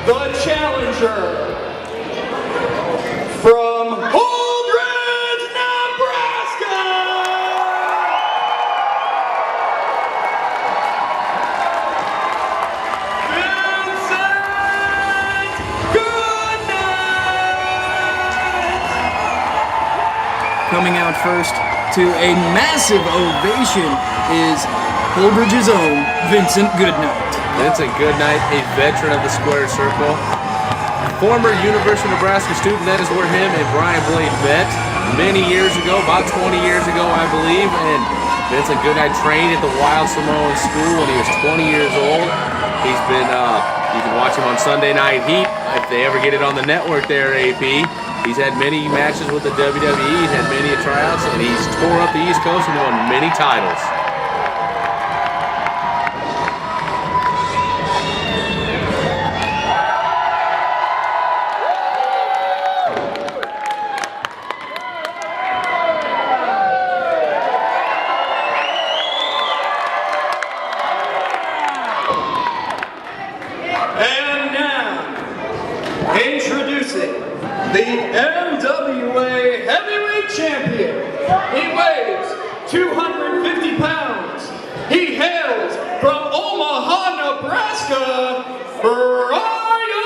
the challenger from Holdrege, Nebraska, Vincent Goodnite. Coming out first to a massive ovation is Holdrege's own Vincent Goodnite. Vincent Goodnite, a veteran of the square circle. Former University of Nebraska student, that is where him and Brian Blade met many years ago, about 20 years ago, I believe. And Vincent Goodnite trained at the Wild Samoan School when he was 20 years old. He's been, you can watch him on Sunday Night Heat if they ever get it on the network there, AP. He's had many matches with the WWE, he's had many tryouts, and he's tore up the East Coast and won many titles. And now, introducing the NWA Heavyweight Champion. He weighs 250 pounds. He hails from Omaha, Nebraska, Brian Blade.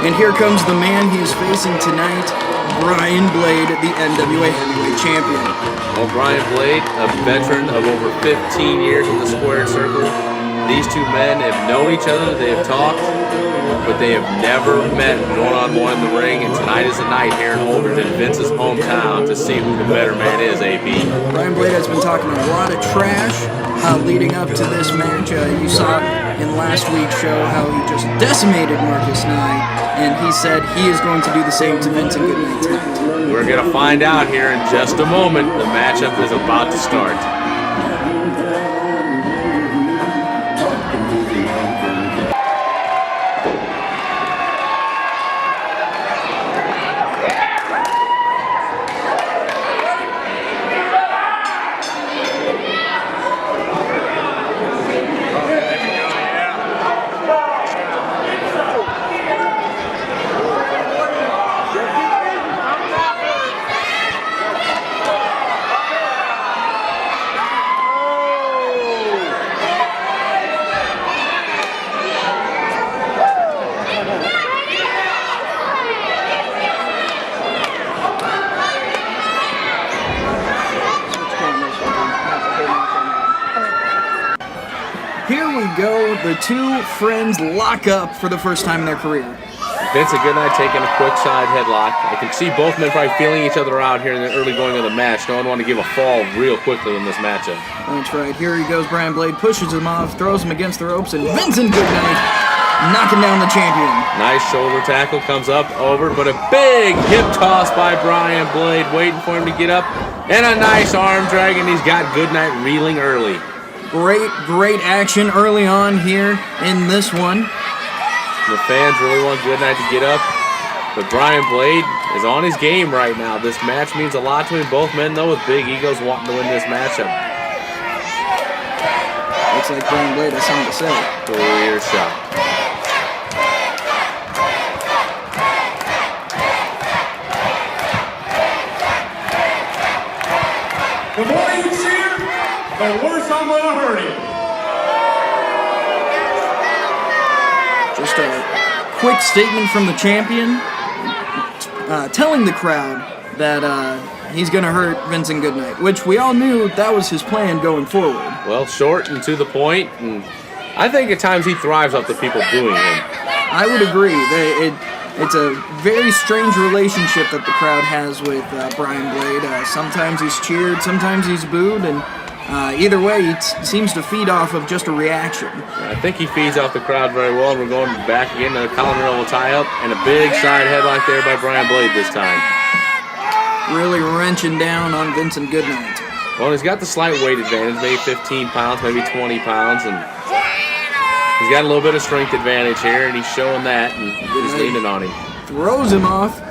And here comes the man he is facing tonight, Brian Blade, the NWA Heavyweight Champion. Well, Brian Blade, a veteran of over 15 years in the square circle. These two men have known each other, they have talked, but they have never met one-on-one in the ring, and tonight is the night here in Holdrege, in Vince's hometown, to see who the better man is, AP. Brian Blade has been talking a lot of trash leading up to this match. You saw in last week's show how he just decimated Marcus Nye, and he said he is going to do the same to Vincent Goodnite tonight. We're going to find out here in just a moment. The matchup is about to start. Here we go, the two friends lock up for the first time in their career. Vincent Goodnite taking a quick side headlock. I can see both men probably feeling each other out here in the early going of the match. No one want to give a fall real quickly in this matchup. That's right, here he goes, Brian Blade pushes him off, throws him against the ropes, and Vincent Goodnite knocking down the champion. Nice shoulder tackle, comes up, over, but a big hip toss by Brian Blade, waiting for him to get up, and a nice arm drag, and he's got Goodnite reeling early. Great action early on here in this one. The fans really want Goodnite to get up, but Brian Blade is on his game right now. This match means a lot to him. Both men, though, with big egos wanting to win this matchup. Looks like Brian Blade has something to say. Career shot. The more you cheer, the worse I'm gonna hurt him. Just a quick statement from the champion, telling the crowd that he's going to hurt Vincent Goodnite, which we all knew that was his plan going forward. Well, short and to the point, and I think at times he thrives off the people booing him. I would agree. It's a very strange relationship that the crowd has with Brian Blade. Sometimes he's cheered, sometimes he's booed, and Either way, he seems to feed off of just a reaction. I think he feeds off the crowd very well, and we're going back again to the collar level tie-up, and a big side headlock there by Brian Blade this time. Really wrenching down on Vincent Goodnite. Well, he's got the slight weight advantage, maybe 15 pounds, maybe 20 pounds, and he's got a little bit of strength advantage here, and he's showing that, and he's leaning on him. Throws him off,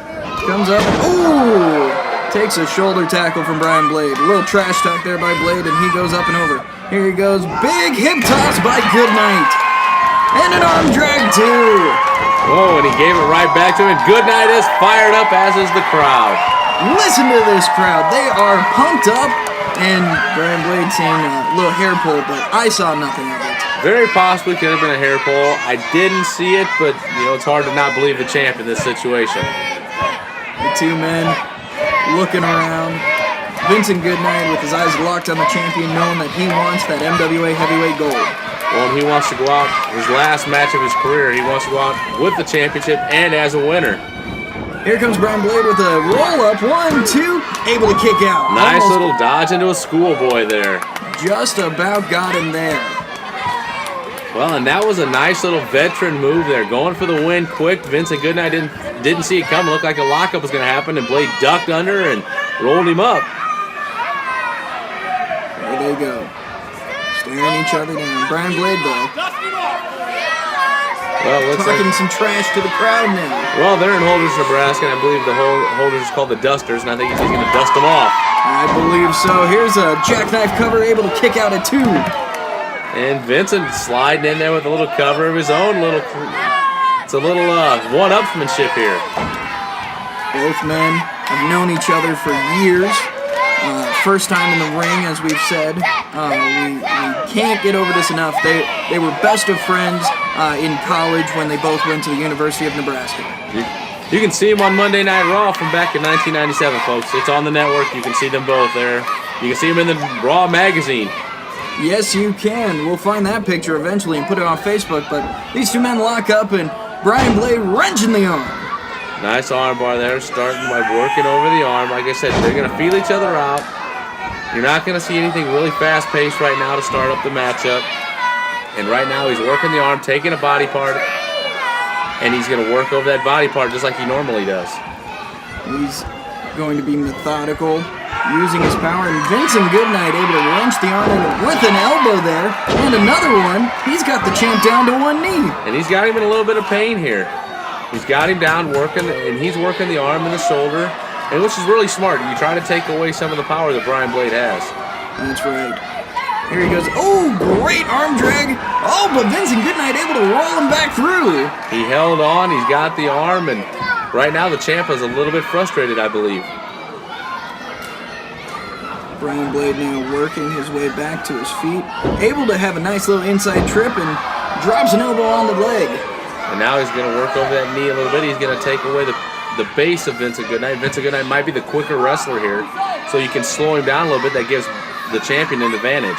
comes up, ooh! Takes a shoulder tackle from Brian Blade. A little trash talk there by Blade, and he goes up and over. Here he goes, big hip toss by Goodnite. And an arm drag too. Whoa, and he gave it right back to him. Goodnite is fired up, as is the crowd. Listen to this crowd. They are pumped up, and Brian Blade seeing a little hair pull, but I saw nothing of it. Very possibly could have been a hair pull. I didn't see it, but it's hard to not believe the champ in this situation. The two men looking around. Vincent Goodnite with his eyes locked on the champion, knowing that he wants that MWA heavyweight gold. Well, he wants to go out, his last match of his career, he wants to go out with the championship and as a winner. Here comes Brian Blade with a roll-up. 1, 2, able to kick out. Nice little dodge into a schoolboy there. Just about got him there. Well, and that was a nice little veteran move there. Going for the win quick. Vincent Goodnite didn't see it coming. Looked like a lockup was going to happen, and Blade ducked under and rolled him up. There they go. Staring each other down. Brian Blade, though. Well, looks talking some trash to the crowd now. Well, they're in Holdrege, Nebraska, and I believe the Holdrege is called the Dusters, and I think he's going to dust them off. I believe so. Here's a jackknife cover, able to kick out at 2. And Vincent sliding in there with a little cover of his own. It's a little one-upsmanship here. Both men have known each other for years. First time in the ring, as we've said. We can't get over this enough. They were best of friends in college when they both went to the University of Nebraska. You can see them on Monday Night Raw from back in 1997, folks. It's on the network. You can see them both there. You can see them in the Raw magazine. Yes, you can. We'll find that picture eventually and put it on Facebook. But these two men lock up, and Brian Blade wrenching the arm. Nice arm bar there, starting by working over the arm. Like I said, they're going to feel each other out. You're not going to see anything really fast-paced right now to start up the matchup. And right now he's working the arm, taking a body part, and he's going to work over that body part just like he normally does. He's going to be methodical, using his power, and Vincent Goodnite able to wrench the arm in with an elbow there, and another one. He's got the champ down to one knee. And he's got him in a little bit of pain here. He's got him down working, and he's working the arm and the shoulder, and which is really smart. You try to take away some of the power that Brian Blade has. That's right. Here he goes. Oh, great arm drag. Oh, but Vincent Goodnite able to roll him back through. He held on. He's got the arm, and right now the champ is a little bit frustrated, I believe. Brian Blade now working his way back to his feet, able to have a nice little inside trip, and drops an elbow on the leg. And now he's going to work over that knee a little bit. He's going to take away the base of Vincent Goodnite. Vincent Goodnite might be the quicker wrestler here, so you can slow him down a little bit. That gives the champion an advantage.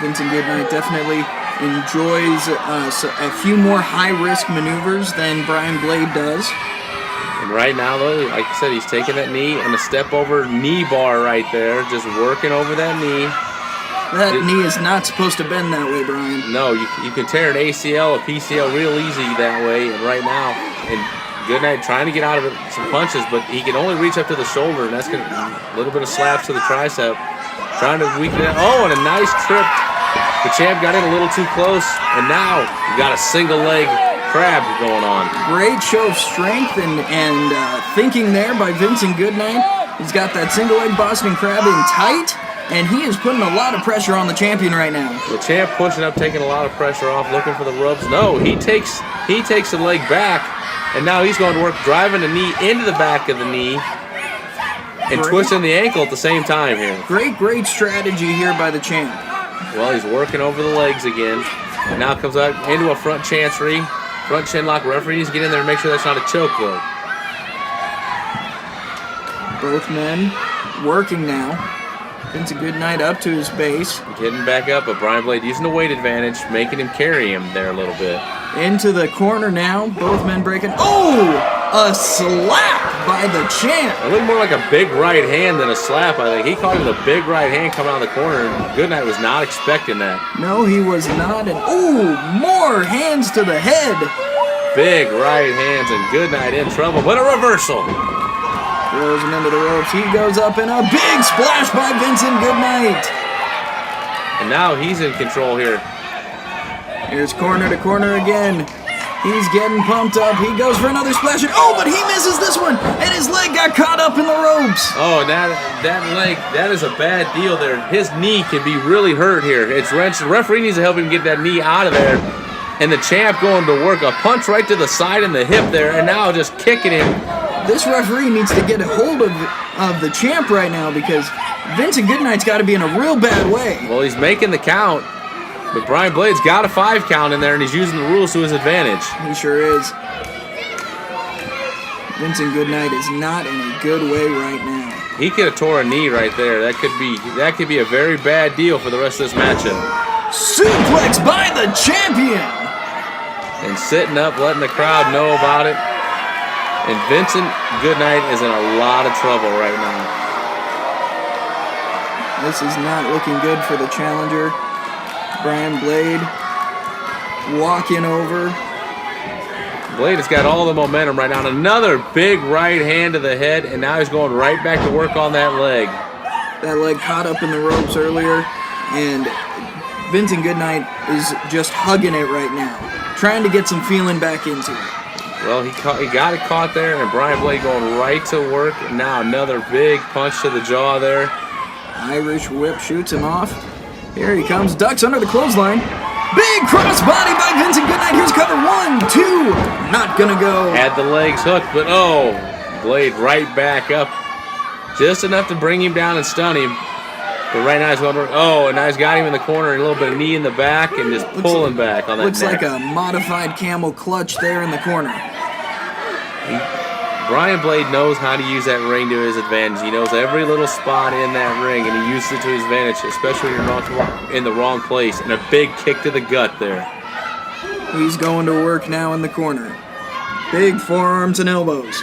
Vincent Goodnite definitely enjoys a few more high-risk maneuvers than Brian Blade does. And right now, though, like I said, he's taking that knee and a step-over knee bar right there, just working over that knee. That knee is not supposed to bend that way, Brian. No, you can tear an ACL, a PCL real easy that way. And right now, and Goodnite trying to get out of it, some punches, but he can only reach up to the shoulder, and that's gonna a little bit of slaps to the tricep, trying to weaken it. Oh, and a nice trip. The champ got in a little too close, and now you got a single leg crab going on. Great show of strength and thinking there by Vincent Goodnite. He's got that single leg Boston crab in tight. And he is putting a lot of pressure on the champion right now. The champ pushing up, taking a lot of pressure off, looking for the rubs. No, he takes the leg back, and now he's going to work driving the knee into the back of the knee and twisting the ankle at the same time here. Great strategy here by the champ. Well, he's working over the legs again. And now comes out into a front chancery, front chin lock. Referee needs to get in there and make sure that's not a choke, though. Both men working now. Vincent Goodnite up to his base. Getting back up, but Brian Blade using the weight advantage, making him carry him there a little bit. Into the corner now. Both men breaking. Oh! a slap by the champ. It looked more like a big right hand than a slap, I think. He caught him with a big right hand coming out of the corner, and Goodnite was not expecting that. No, he was not. And ooh, more hands to the head. Big right hands, and Goodnite in trouble, but a reversal. Throws him into the ropes. He goes up in a big splash by Vincent Goodnite. And now he's in control here. Here's corner to corner again. He's getting pumped up. He goes for another splash. And oh, but he misses this one. And his leg got caught up in the ropes. Oh, and that leg, that is a bad deal there. His knee can be really hurt here. It's wrenched. The referee needs to help him get that knee out of there. And the champ going to work a punch right to the side and the hip there. And now just kicking him. This referee needs to get a hold of the champ right now because Vincent Goodnite's got to be in a real bad way. Well, he's making the count. But Brian Blade's got a 5 count in there, and he's using the rules to his advantage. He sure is. Vincent Goodnite is not in a good way right now. He could have tore a knee right there. That could be a very bad deal for the rest of this matchup. Suplex by the champion. And sitting up, letting the crowd know about it. And Vincent Goodnite is in a lot of trouble right now. This is not looking good for the challenger. Brian Blade walking over. Blade has got all the momentum right now. Another big right hand to the head, and now he's going right back to work on that leg. That leg caught up in the ropes earlier, and Vincent Goodnite is just hugging it right now, trying to get some feeling back into it. Well, he got it caught there, and Brian Blade going right to work. And now another big punch to the jaw there. Irish whip shoots him off. Here he comes, ducks under the clothesline. Big crossbody by Vincent Goodnite. Here's cover 1, 2. Not gonna go. Had the legs hooked, but oh, Blade right back up. Just enough to bring him down and stun him. But right now he's going to, oh, and now he's got him in the corner, and a little bit of knee in the back, and just pulling back on that Looks neck. like a modified camel clutch there in the corner. Brian Blade knows how to use that ring to his advantage. He knows every little spot in that ring, and he uses it to his advantage, especially when you're in the wrong place. And a big kick to the gut there. He's going to work now in the corner. Big forearms and elbows.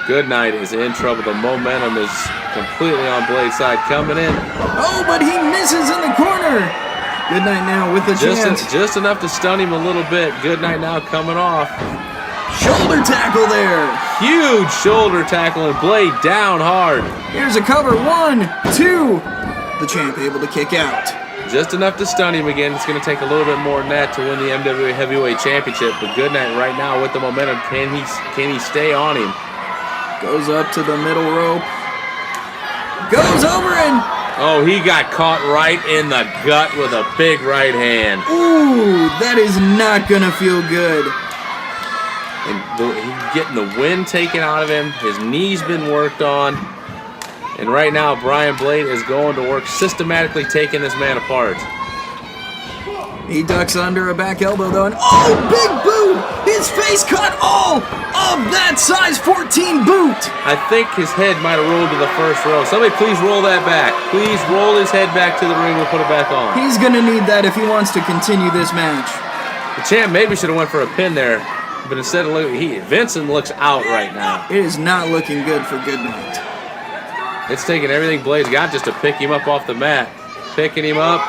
Goodnite is in trouble. The momentum is completely on Blade's side coming in. Oh, but he misses in the corner. Goodnite now with a chance. Just enough to stun him a little bit. Goodnite now coming off. Shoulder tackle there. Huge shoulder tackle, and Blade down hard. Here's a cover 1, 2. The champ able to kick out. Just enough to stun him again. It's going to take a little bit more than that to win the MWA Heavyweight Championship. But Goodnite right now with the momentum, can he stay on him? Goes up to the middle rope. Goes over and... Oh, he got caught right in the gut with a big right hand. Ooh, that is not going to feel good. And he's getting the wind taken out of him. His knee's been worked on. And right now, Brian Blade is going to work, systematically taking this man apart. He ducks under a back elbow, though, and oh, big boot! His face caught all of that size 14 boot! I think his head might have rolled to the first row. Somebody please roll that back. Please roll his head back to the ring. We'll put it back on. He's going to need that if he wants to continue this match. The champ maybe should have went for a pin there. But instead of Vincent looks out right now. It is not looking good for Goodnite. It's taking everything Blade's got just to pick him up off the mat. Picking him up.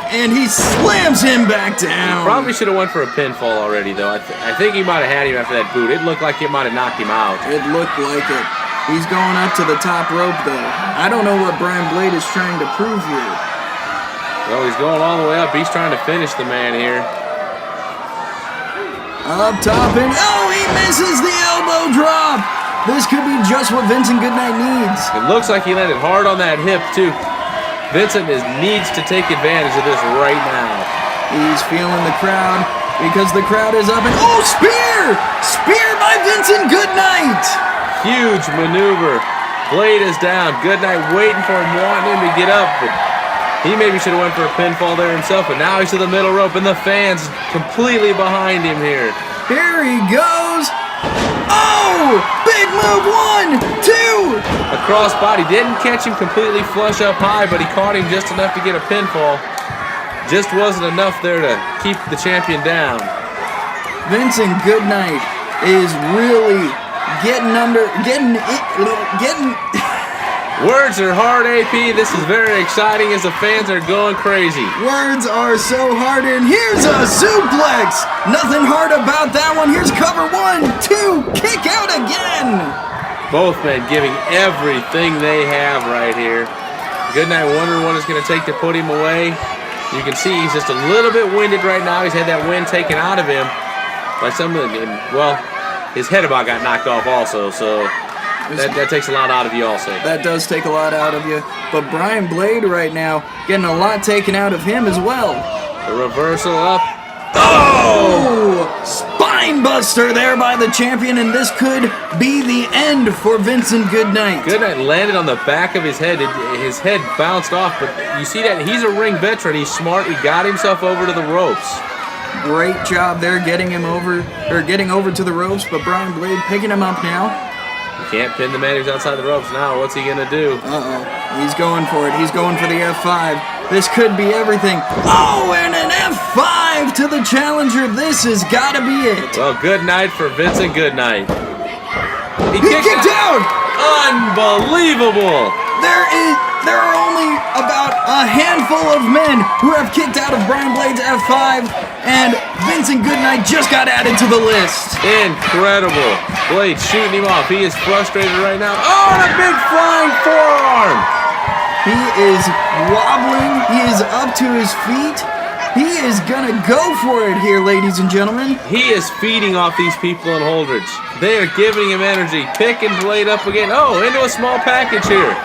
And he slams him back down. Probably should have went for a pinfall already, though. I think he might have had him after that boot. It looked like it might have knocked him out. It looked like it. He's going up to the top rope, though. I don't know what Brian Blade is trying to prove here. Well, he's going all the way up. He's trying to finish the man here. Up top, and oh, he misses the elbow drop. This could be just what Vincent Goodnite needs. It looks like he landed hard on that hip, too. Vincent needs to take advantage of this right now. He's feeling the crowd because the crowd is up, and oh, spear! Spear by Vincent Goodnite! Huge maneuver. Blade is down. Goodnite waiting for him, wanting him to get up, but he maybe should have went for a pinfall there himself, but now he's to the middle rope, and the fans completely behind him here. Here he goes. Oh! Big move, 1, 2! A crossbody. Didn't catch him completely flush up high, but he caught him just enough to get a pinfall. Just wasn't enough there to keep the champion down. Vincent Goodnite is really getting. Words are hard, AP. This is very exciting as the fans are going crazy. Words are so hard, and here's a suplex. Nothing hard about that one. Here's cover 1, 2, kick out again. Both men giving everything they have right here. Goodnite wondering what it's going to take to put him away. You can see he's just a little bit winded right now. He's had that wind taken out of him by well, his head about got knocked off also, so that takes a lot out of you also. That does take a lot out of you. But Brian Blade right now getting a lot taken out of him as well. The reversal up. Oh! Spine buster there by the champion, and this could be the end for Vincent Goodnite. Goodnite landed on the back of his head. His head bounced off, but you see that he's a ring veteran. He's smart. He got himself over to the ropes. Great job there getting over to the ropes, but Brian Blade picking him up now. You can't pin the man who's outside the ropes now. What's he gonna do? He's going for it. He's going for the F5. This could be everything. Oh, and an F5 to the challenger. This has got to be it. Well, good night for Vincent Goodnite. He kicked out. Unbelievable. There are only about a handful of men who have kicked out of Brian Blade's F5, and Vincent Goodnite just got added to the list. Incredible. Blade shooting him off. He is frustrated right now. Oh, and a big flying forearm. He is wobbling. He is up to his feet. He is going to go for it here, ladies and gentlemen. He is feeding off these people in Holdrege. They are giving him energy. Picking Blade up again. Oh, into a small package here.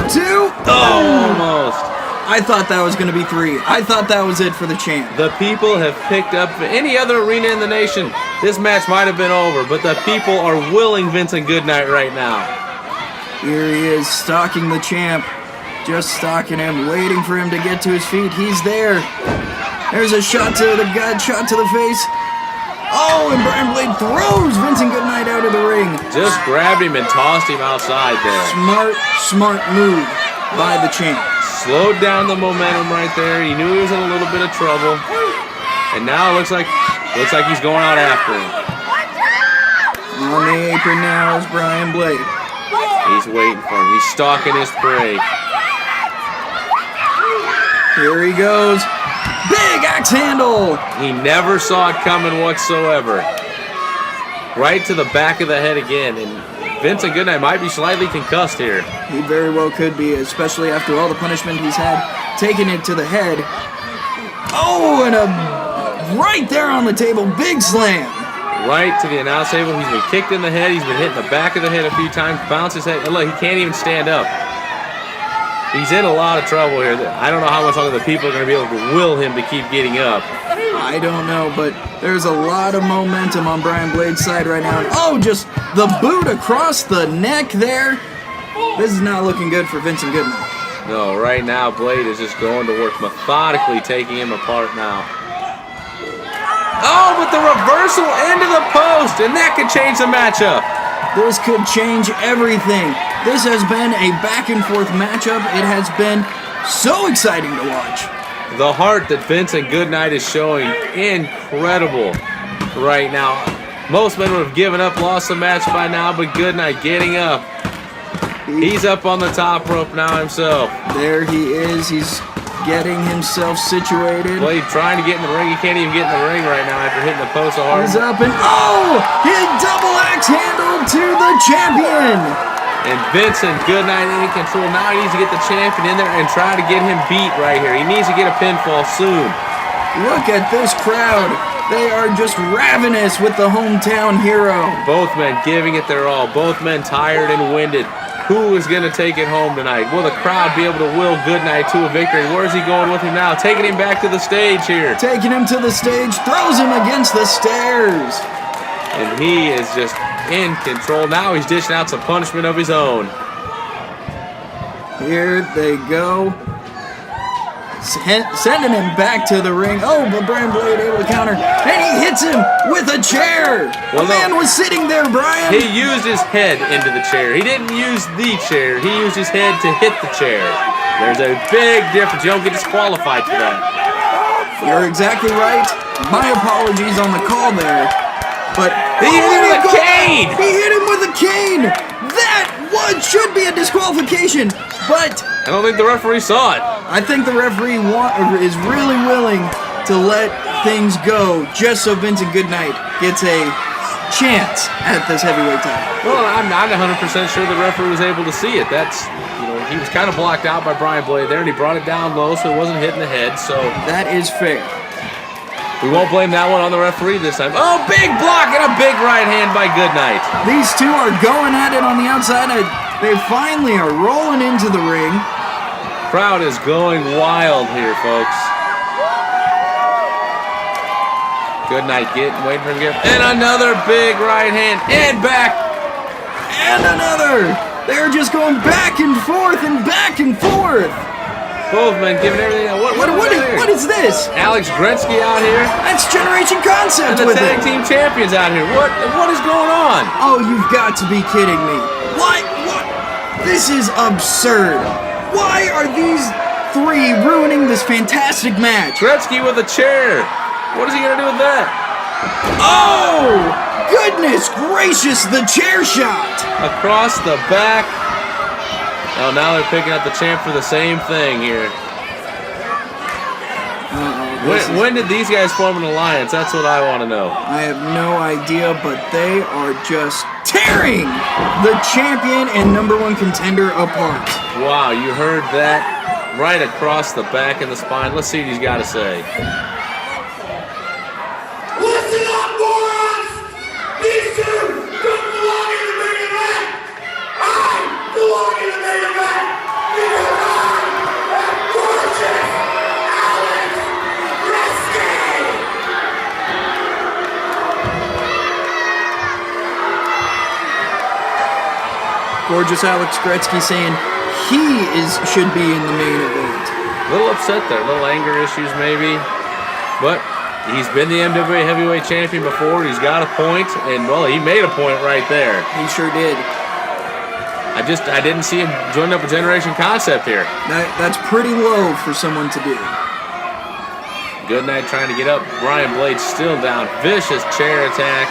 2. Almost. I thought that was going to be 3. I thought that was it for the champ. The people have picked up any other arena in the nation. This match might have been over, but the people are willing Vincent Goodnite right now. Here he is, stalking the champ. Just stalking him, waiting for him to get to his feet. He's there. There's a shot to the gut, shot to the face. Oh, and Brian Blade throws Vincent Goodnite out of the ring. Just grabbed him and tossed him outside there. Smart move by the champ. Slowed down the momentum right there. He knew he was in a little bit of trouble. And now it looks like he's going out after him. On the apron now is Brian Blade. He's waiting for him. He's stalking his prey. Here he goes. Big axe handle. He never saw it coming whatsoever. Right to the back of the head again. And Vincent Goodnite might be slightly concussed here. He very well could be, especially after all the punishment he's had, taking it to the head. Oh, and a right there on the table, big slam. Right to the announce table. He's been kicked in the head. He's been hitting the back of the head a few times. Bounce his head. And look, he can't even stand up. He's in a lot of trouble here. I don't know how much longer the people are going to be able to will him to keep getting up. I don't know, but there's a lot of momentum on Brian Blade's side right now. Oh, just the boot across the neck there. This is not looking good for Vincent Goodnite. No, right now Blade is just going to work, methodically taking him apart now. Oh, but the reversal into the post, and that could change the matchup. This could change everything. This has been a back-and-forth matchup. It has been so exciting to watch. The heart that Vincent Goodnite is showing, incredible right now. Most men would have given up, lost the match by now, but Goodnite getting up. He's up on the top rope now himself. There he is. He's getting himself situated. Blade trying to get in the ring. He can't even get in the ring right now after hitting the post so hard. He's up and he double axe handle to the champion. And Vincent Goodnite in control. Now he needs to get the champion in there and try to get him beat right here. He needs to get a pinfall soon. Look at this crowd. They are just ravenous with the hometown hero. Both men giving it their all. Both men tired and winded. Who is going to take it home tonight? Will the crowd be able to will Goodnite to a victory? Where is he going with him now? Taking him back to the stage here. Taking him to the stage, throws him against the stairs. And he is just in control. Now he's dishing out some punishment of his own. Here they go. Sending him back to the ring. Oh, but Brian Blade able to counter. And he hits him with a chair. The man was sitting there, Brian. He used his head into the chair. He didn't use the chair. He used his head to hit the chair. There's a big difference. You don't get disqualified for that. You're exactly right. My apologies on the call there. but He hit him with a cane! He hit him with a cane! That should be a disqualification, but I don't think the referee saw it. I think the referee is really willing to let things go just so Vincent Goodnite gets a chance at this heavyweight title. Well, I'm not 100% sure the referee was able to see it. That's, he was kind of blocked out by Brian Blade there, and he brought it down low so it wasn't hitting the head, so. That is fair. We won't blame that one on the referee this time. Oh, big block and a big right hand by Goodnite. These two are going at it on the outside. They finally are rolling into the ring. Crowd is going wild here, folks. Goodnite waiting for him to get, and another big right hand, and back. And another. They're just going back and forth and back and forth. Both men giving everything. What is this? Alex Gretzky out here. That's Generation Concept And the with tag it. team champions out here. What is going on? Oh, you've got to be kidding me. What? This is absurd. Why are these three ruining this fantastic match? Gretzky with a chair. What is he going to do with that? Oh, goodness gracious, the chair shot. Across the back. Oh, now they're picking up the champ for the same thing here. When did these guys form an alliance? That's what I want to know. I have no idea, but they are just tearing the champion and #1 contender apart. Wow, you heard that right across the back and the spine. Let's see what he's got to say. Listen up, morons! These two don't belong in the main event! I belong in the main event! Because I am gorgeous Alex Gretzky! Gorgeous Alex Gretzky saying he should be in the main event. A little upset there, little anger issues maybe, but he's been the NWA Heavyweight Champion before. He's got a point, and well, he made a point right there. He sure did. I didn't see him join up a Generation Concept here. That's pretty low for someone to do. Goodnite trying to get up. Brian Blade still down. Vicious chair attack.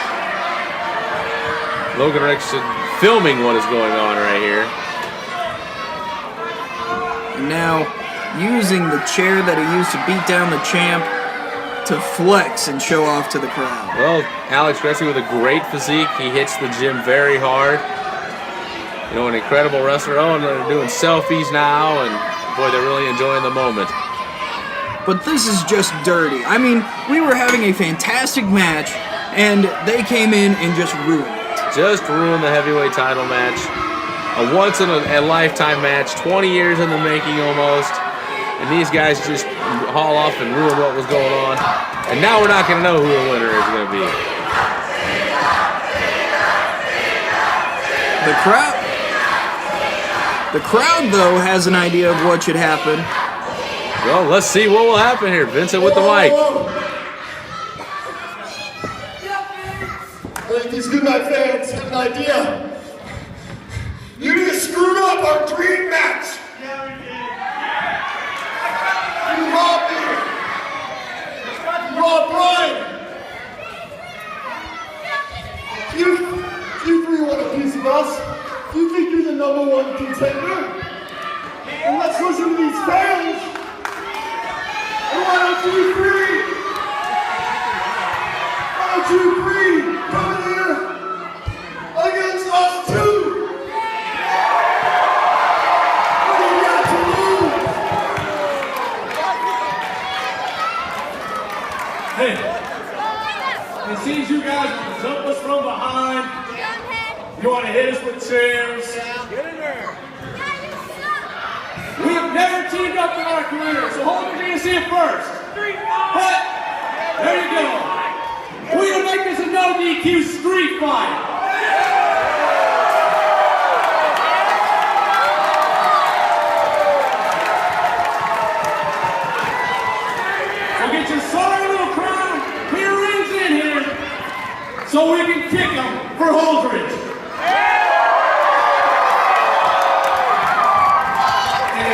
Logan Rickson filming what is going on right here. And now, using the chair that he used to beat down the champ to flex and show off to the crowd. Well, Alex Gretzky with a great physique. He hits the gym very hard. An incredible wrestler. Oh, and they're doing selfies now, and boy, they're really enjoying the moment. But this is just dirty. I mean, we were having a fantastic match, and they came in and just ruined it. Just ruined the heavyweight title match. A once-in-a-lifetime match, 20 years in the making almost. And these guys just haul off and ruin what was going on. And now we're not going to know who the winner is going to be. The crowd, though, has an idea of what should happen. Well, let's see what will happen here. Vincent with the mic. I think these Goodnight fans have an idea. You need to screw up our dream match. You robbed me. You robbed Brian. You three want a piece of us. You think you're the #1 contender? And let's listen to these fans. And why don't you three? Why don't you three come in here against us two? What do you got to lose? Hey, it seems you guys jump us from behind. You want to hit us with chairs? Get in there. We have never teamed up in our career, so Holdrege going to see it first. But, there you go. We're going to make this a no DQ street fight. So get your sorry little crowd clear rings in here so we can kick them for Holdrege.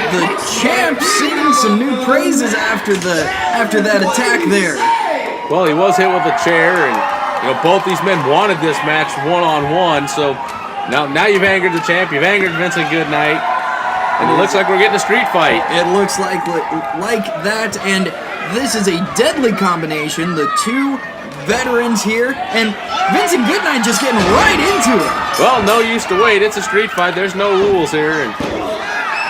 The champ singing some new praises after that attack there. Well, he was hit with a chair, and You know, both these men wanted this match one-on-one, so now you've angered the champ, you've angered Vincent Goodnite, and it looks like we're getting a street fight. It looks like that, and this is a deadly combination. The two veterans here, and Vincent Goodnite just getting right into it. Well, no use to wait. It's a street fight. There's no rules here. And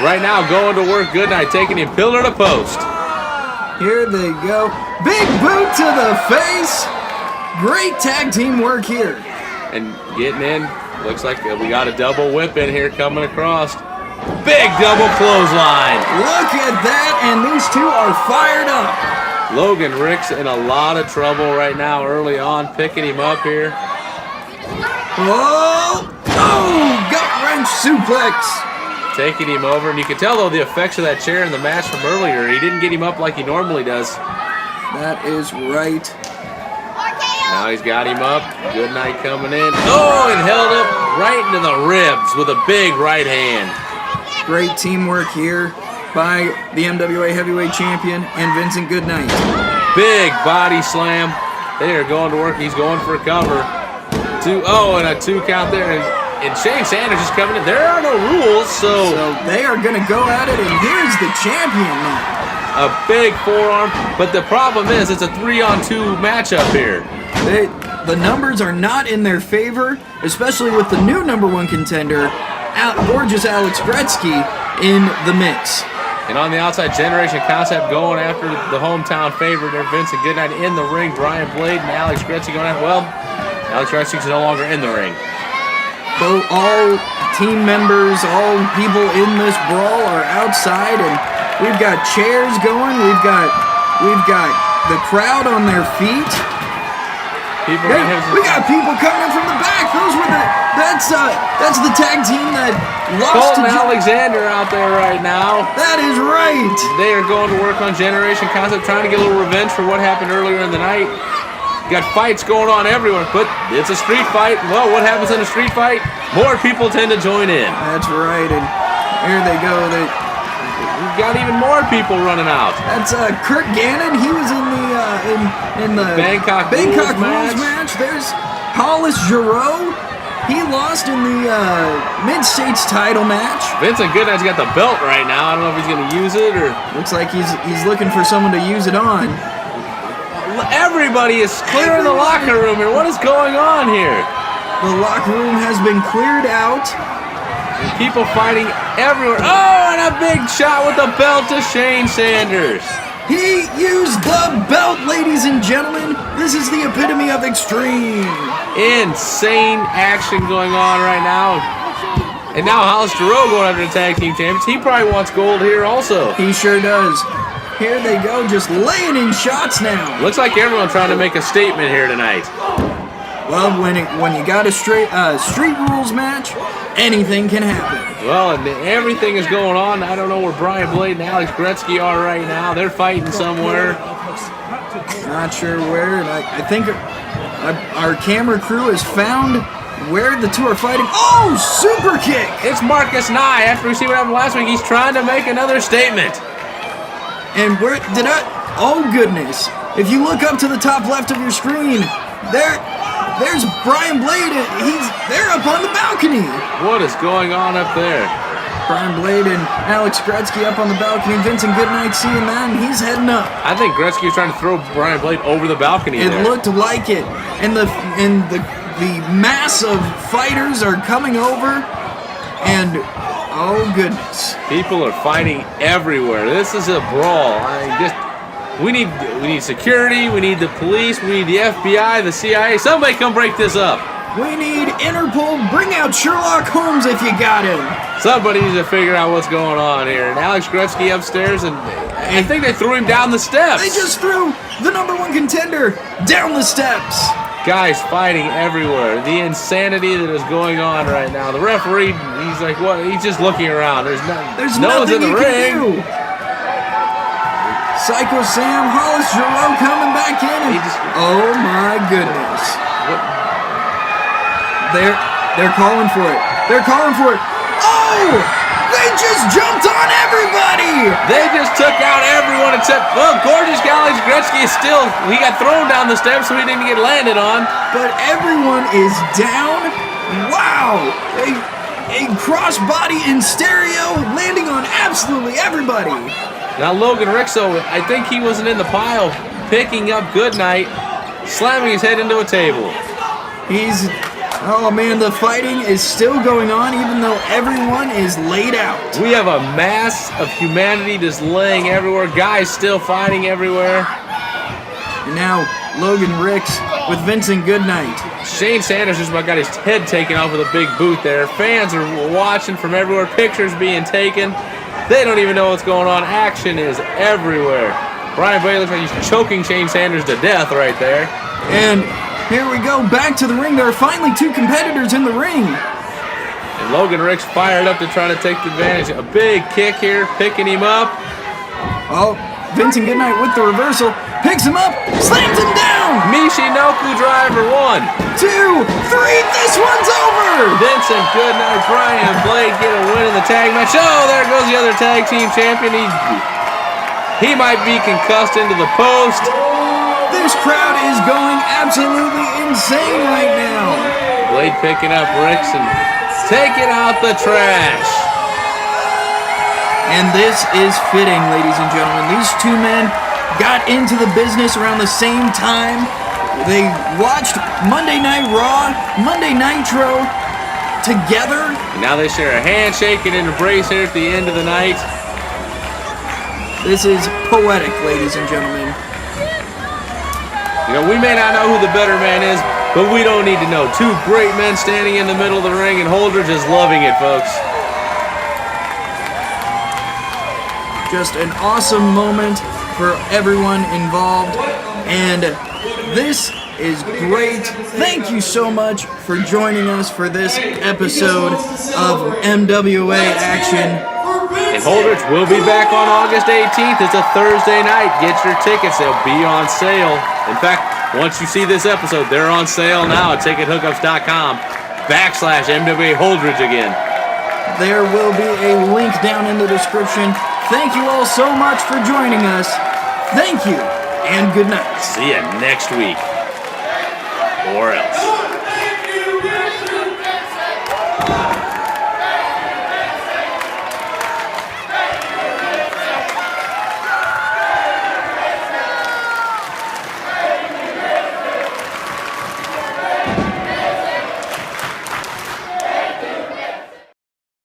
right now, going to work, Goodnite taking him pillar to post. Here they go. Big boot to the face. Great tag team work here. And getting in. Looks like we got a double whip in here coming across. Big double clothesline. Look at that, and these two are fired up. Logan Rick's in a lot of trouble right now early on, picking him up here. Whoa! Oh, gut wrench suplex. Taking him over, and you can tell, though, the effects of that chair in the match from earlier. He didn't get him up like he normally does. That is right. Now he's got him up. Goodnight coming in. Oh, and held up right into the ribs with a big right hand. Great teamwork here by the MWA Heavyweight Champion and Vincent Goodnite. Big body slam. They are going to work. He's going for a cover. And a 2 count there. And Shane Sanders is coming in. There are no rules, so they are going to go at it, and here's the champion now. A big forearm, but the problem is it's a 3-on-2 matchup here. The numbers are not in their favor, especially with the new #1 contender, gorgeous Alex Gretzky, in the mix. And on the outside, Generation Concept going after the hometown favorite there, Vincent Goodnite in the ring. Brian Blade and Alex Gretzky going after, Alex Gretzky's no longer in the ring. Both all team members, all people in this brawl are outside, and we've got chairs going. We've got the crowd on their feet. We got people coming in from the back. That's the tag team that lost Colton to Alexander out there right now. That is right. They are going to work on Generation Concept, trying to get a little revenge for what happened earlier in the night. Got fights going on everywhere, but it's a street fight. Well, what happens in a street fight? More people tend to join in. That's right, and here they go. We've got even more people running out. That's Kurt Gannon. He was in the Bangkok Rules match. There's Hollis Giroux. He lost in the Mid-States title match. Vincent Goodnight's got the belt right now. I don't know if he's going to use it or... Looks like he's looking for someone to use it on. Everybody is clearing the locker room here. What is going on here? The locker room has been cleared out. And people fighting everywhere. Oh, and a big shot with the belt to Shane Sanders. He used the belt, ladies and gentlemen. This is the epitome of extreme. Insane action going on right now. And now Hollis Giroux going after the tag team champions. He probably wants gold here also. He sure does. Here they go, just laying in shots now. Looks like everyone trying to make a statement here tonight. Well, when you got a street rules match, anything can happen. Well, and everything is going on. I don't know where Brian Blade and Alex Gretzky are right now. They're fighting somewhere. Not sure where, and I think our camera crew has found where the two are fighting. Oh, super kick! It's Marcus Nye. After we see what happened last week, he's trying to make another statement. And oh goodness. If you look up to the top left of your screen, there's Brian Blade. They're up on the balcony. What is going on up there? Brian Blade and Alex Gretzky up on the balcony. Vincent Goodnite seeing that, and he's heading up. I think Gretzky was trying to throw Brian Blade over the balcony. It looked like it. And the mass of fighters are coming over, and oh goodness. People are fighting everywhere. This is a brawl. We need security, we need the police, we need the FBI, the CIA. Somebody come break this up. We need Interpol. Bring out Sherlock Holmes if you got him. Somebody needs to figure out what's going on here. And Alex Gretzky upstairs, and I think they threw him down the steps. They just threw the #1 contender down the steps. Guys fighting everywhere. The insanity that is going on right now. The referee, he's like, what? He's just looking around. There's no one's in the ring. Psycho Sam, Hollis Giroux coming back in. And, oh my goodness. They're calling for it. They're calling for it. Oh! They just jumped on everybody! They just took out everyone except, well, Gorgeous College Gretzky is still, he got thrown down the steps so he didn't get landed on. But everyone is down. Wow! A crossbody in stereo landing on absolutely everybody. Now Logan Rixo, I think he wasn't in the pile, picking up Goodnite, slamming his head into a table. Oh man, the fighting is still going on even though everyone is laid out. We have a mass of humanity just laying everywhere, guys still fighting everywhere. And now Logan Ricks with Vincent Goodnite. Shane Sanders just about got his head taken off with a big boot there. Fans are watching from everywhere, pictures being taken. They don't even know what's going on. Action is everywhere. Brian Blade looks like he's choking Shane Sanders to death right there. And here we go, back to the ring. There are finally two competitors in the ring. And Logan Ricks fired up to try to take the advantage. A big kick here, picking him up. Oh, Vincent Goodnite with the reversal. Picks him up, slams him down. Michinoku driver, 1, 2, 3, this one's over. Vincent Goodnite, Brian Blade get a win in the tag match. Oh, there goes the other tag team champion. He might be concussed into the post. This crowd is going absolutely insane right now. Blade picking up Ricks and taking out the trash. And this is fitting, ladies and gentlemen. These two men got into the business around the same time. They watched Monday Night Raw, Monday Nitro together. And now they share a handshake and an embrace here at the end of the night. This is poetic, ladies and gentlemen. You know, we may not know who the better man is, but we don't need to know. Two great men standing in the middle of the ring, and Holdrege is loving it, folks. Just an awesome moment for everyone involved, and this is great. Thank you so much for joining us for this episode of MWA Action. And Holdrege will be back on August 18th. It's a Thursday night. Get your tickets. They'll be on sale. In fact, once you see this episode, they're on sale now at TicketHookups.com/MWA Holdrege again. There will be a link down in the description. Thank you all so much for joining us. Thank you, and good night. See you next week. Or else.